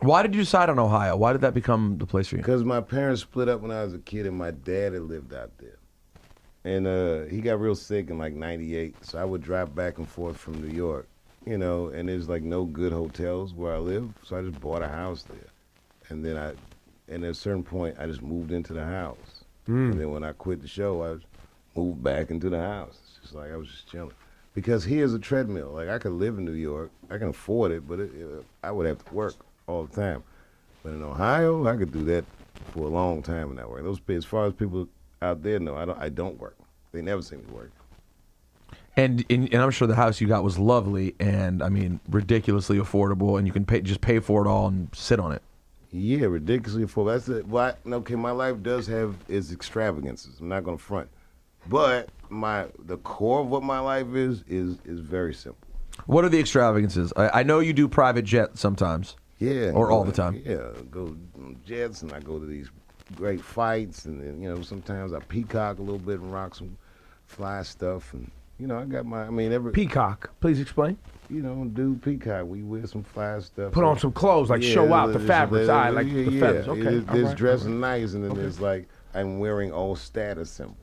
Why did you decide on Ohio? Why did that become the place for you? Because my parents split up when I was a kid, and my dad had lived out there. And he got real sick in like '98, so I would drive back and forth from New York, and there's like no good hotels where I live, so I just bought a house there. And then and at a certain point, I just moved into the house. And then when I quit the show, I moved back into the house. It's just like I was just chilling. Because here's a treadmill. Like, I could live in New York. I can afford it, but I would have to work all the time. But in Ohio, I could do that for a long time in that way. As far as people out there know, I don't work. They never see me work. And I'm sure the house you got was lovely and, I mean, ridiculously affordable, and you can just pay for it all and sit on it. Yeah, ridiculously affordable. That's it. Well, okay, my life does have its extravagances. I'm not going to front. But the core of what my life is very simple. What are the extravagances? I know you do private jet sometimes. Yeah. Or all the time. Yeah, go on jets, and I go to these great fights, and then, sometimes I peacock a little bit and rock some fly stuff, and, I got Peacock, please explain. Do peacock. We wear some fly stuff. Put on some clothes, like show out the fabrics. The feathers. Okay. There's dressing nice, and then there's like, I'm wearing all status symbols.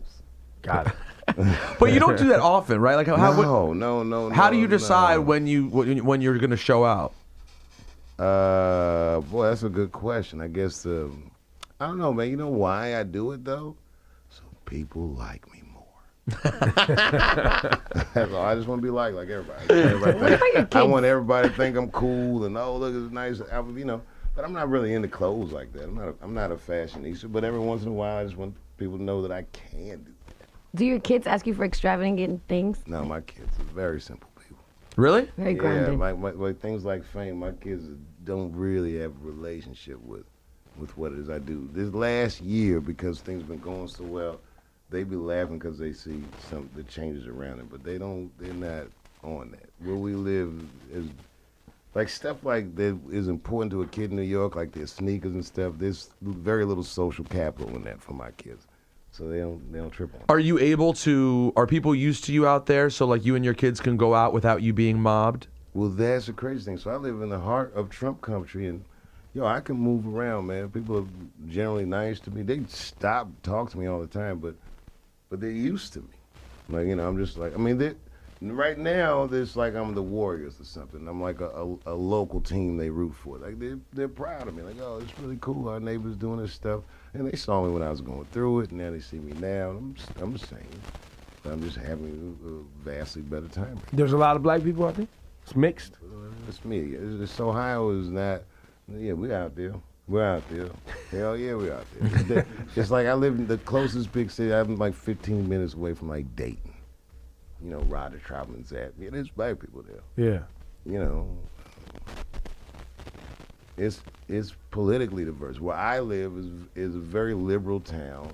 Got it. But you don't do that often, right? Like No. How do you decide when you're going to show out? Boy, that's a good question. I guess I don't know, man. You know why I do it though? So people like me more. That's all. I just want to be like everybody. I want everybody to think I'm cool and look, it's nice. But I'm not really into clothes like that. I'm not a fashionista. But every once in a while, I just want people to know that I can do. Do your kids ask you for extravagant things? No, my kids are very simple people. Really? Very grounded. Yeah, like things like fame, my kids don't really have a relationship with what it is I do. This last year, because things been going so well, they be laughing because they see the changes around them, but they're not on that. Where we live is like stuff like that is important to a kid in New York, like their sneakers and stuff. There's very little social capital in that for my kids. So they don't trip on it. Are people used to you out there so like you and your kids can go out without you being mobbed? Well, that's the crazy thing. So I live in the heart of Trump country, and I can move around, man. People are generally nice to me. They stop talk to me all the time, but they're used to me. Like, I'm just like, right now, it's like I'm the Warriors or something. I'm like a local team they root for. Like, they're proud of me. Like, oh, it's really cool. Our neighbors doing this stuff. And they saw me when I was going through it, and now they see me now. I'm the same. But I'm just having a vastly better time. There's a lot of black people out there? It's mixed? It's me. Ohio is not, we out there. We're out there. Hell yeah, we're out there. It's like I live in the closest big city. I'm like 15 minutes away from like Dayton. Roger Troutman's at. Yeah, there's black people there. Yeah. It's politically diverse. Where I live is a very liberal town.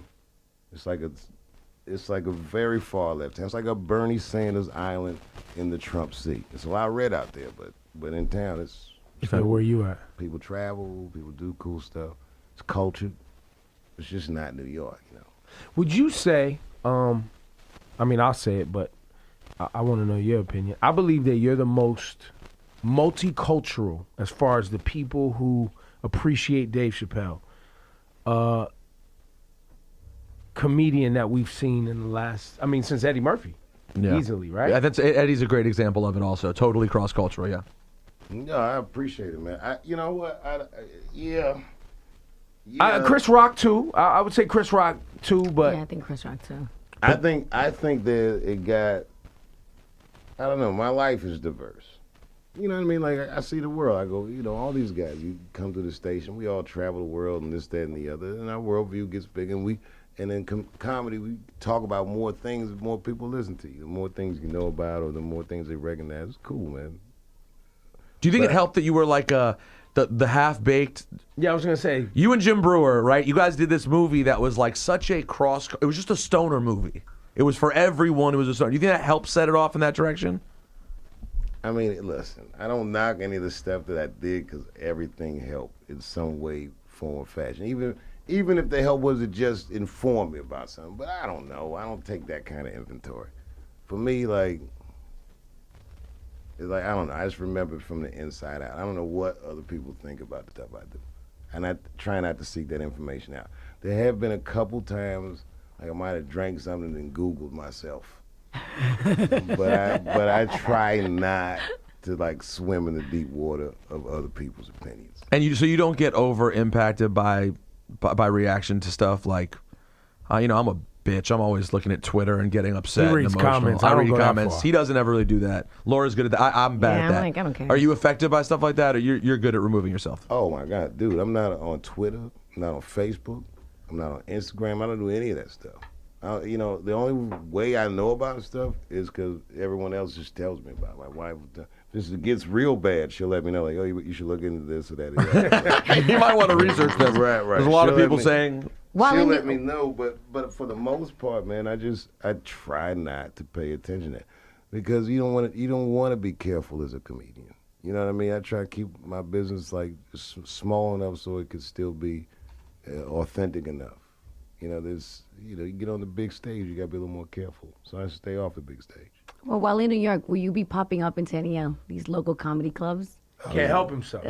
It's like a very far left town. It's like a Bernie Sanders island in the Trump seat. It's a lot red out there, but in town it's like where you at? People travel, people do cool stuff. It's cultured. It's just not New York, Would you say, I'll say it, but I want to know your opinion. I believe that you're the most multicultural as far as the people who appreciate Dave Chappelle. Comedian that we've seen in the last, since Eddie Murphy. Yeah. Easily, right? Yeah, Eddie's a great example of it also. Totally cross-cultural, yeah. No, I appreciate it, man. You know what? Yeah. Chris Rock too. I would say Chris Rock too, but yeah, I think Chris Rock too. I think that it got. I don't know. My life is diverse. You know what I mean? Like I see the world. I go, all these guys. You come to the station. We all travel the world and this, that, and the other. And our worldview gets big. And in comedy, we talk about more things. The more people listen to you, the more things you know about, or the more things they recognize. It's cool, man. Do you think it helped that you were like the half-baked? Yeah, I was going to say. You and Jim Brewer, right? You guys did this movie that was like such a it was just a stoner movie. It was for everyone who was a stoner. Do you think that helped set it off in that direction? Listen, I don't knock any of the stuff that I did because everything helped in some way, form, or fashion. Even if the help was to just inform me about something. But I don't know. I don't take that kind of inventory. For me, like, It's like, I don't know. I just remember it from the inside out. I don't know what other people think about the stuff I do. And I try not to seek that information out. There have been a couple times, like I might have drank something and Googled myself. but I try not to like swim in the deep water of other people's opinions. And so you don't get over impacted by reaction to stuff like, I'm a bitch. I'm always looking at Twitter and getting upset. He reads and emotional. comments. I I don't read go that comments. far. He doesn't ever really do that. Laura's good at that. I'm bad Yeah, at I'm that. like, I don't care. Are you affected by stuff like that, or you're good at removing yourself? Oh my God, dude! I'm not on Twitter. I'm not on Facebook. I'm not on Instagram. I don't do any of that stuff. The only way I know about stuff is because everyone else just tells me about it. My wife, if it gets real bad, she'll let me know, like, oh, you should look into this or that. Or that. You might want to research this. Right. There's a lot She'll of people let me- saying, She'll let me know, but for the most part, man, I try not to pay attention to it because you don't want to be careful as a comedian. You know what I mean? I try to keep my business like small enough so it could still be authentic enough. You get on the big stage, you gotta be a little more careful. So I stay off the big stage. Well, while in New York, will you be popping up into any these local comedy clubs? Can't help himself.